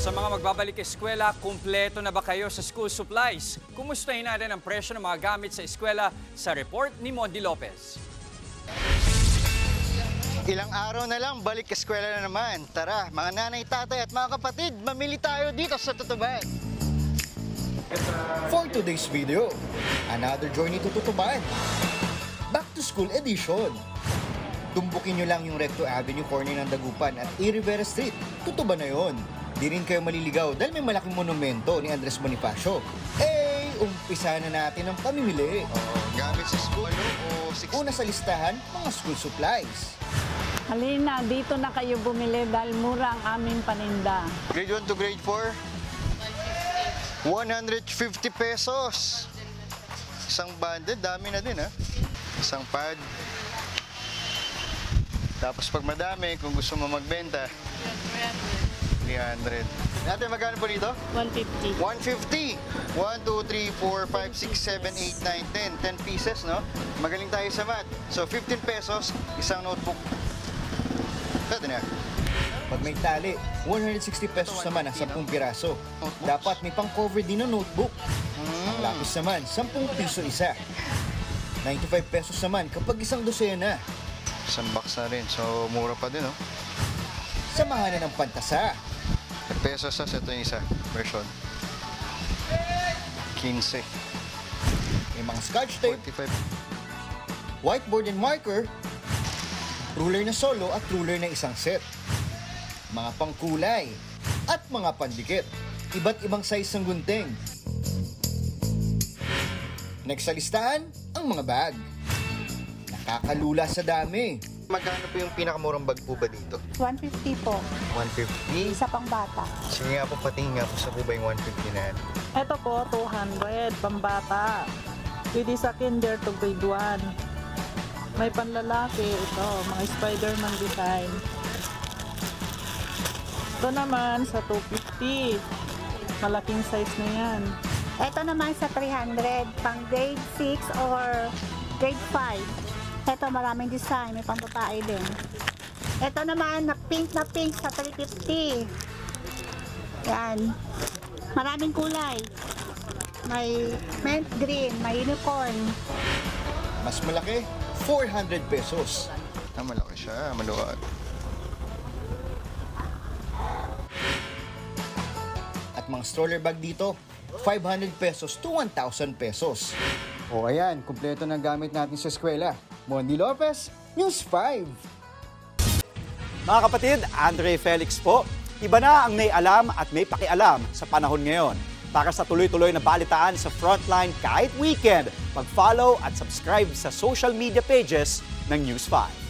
Sa mga magbabalik eskwela, kumpleto na ba kayo sa school supplies? Kumustahin natin ang presyo ng mga gamit sa eskwela sa report ni Mondi Lopez. Ilang araw na lang, balik eskwela na naman. Tara, mga nanay, tatay at mga kapatid, mamili tayo dito sa Tutuban. For today's video, another journey to Tutuban. Back to School Edition. Tumbukin nyo lang yung Recto Avenue corner ng Dagupan at A. Rivera Street. Tutuban na yon. Di rin kayo maliligaw dahil may malaking monumento ni Andres Bonifacio. Umpisa na natin ang pamimili. Gamit sa school, o 6... Una sa listahan, mga school supplies. Halina, dito na kayo bumili dahil mura ang aming paninda. Grade 1 to grade 4, 150 pesos. Isang bundle, dami na din ha. Isang pad. Tapos pag madami, kung gusto mo magbenta, 300. Ate, magkano po dito? 150. 150. 1, 2, 3, 4, 5, 6, 7, 8, 9, 10. 10 pieces, no? Magaling tayo sa math. So, 15 pesos, isang notebook. Pwede na. Pag may tali, 160 pesos naman ang 10 piraso. Dapat may pang-cover din ng notebook. Ang lapis naman, 10 piso isa. 95 pesos naman kapag isang dosena. Isang box na rin. So, mura pa din, no? Samahan na ng pantasa. Pesos sa ito yung isa. Version. 15. May mga scotch tape, 45. whiteboard and marker, ruler na solo at ruler na isang set, mga pangkulay, at mga pandikit. Iba't ibang size ng gunting. Next sa listahan, ang mga bag. Nakakalula sa dami. Magkano po yung pinakamurang bag po ba dito? 150 po. 150? Isa pang bata. Sige nga po, patingin nga po sa po ba yung 150 na yan? Ito po, 200, pambata. Pwede sa kinder to grade 1. May panlalaki, ito, mga Spider-Man design. Ito naman sa 250. Malaking size na yan. Ito naman sa 300, pang grade 6 or grade 5. Ito maraming design, may pang babae din. Ito naman na pink sa 350. Yan. Maraming kulay. May mint green, may unicorn. Mas malaki, 400 pesos. Malaki siya, maluwag. At mga stroller bag dito, 500 pesos to 1,000 pesos. O ayan, kumpleto ng gamit natin sa eskwela. Mondi Lopez, News 5. Mga kapatid, Andre Felix po. Iba na ang may alam at may pakialam sa panahon ngayon. Para sa tuloy-tuloy na balitaan sa Frontline kahit weekend, mag-follow at subscribe sa social media pages ng News 5.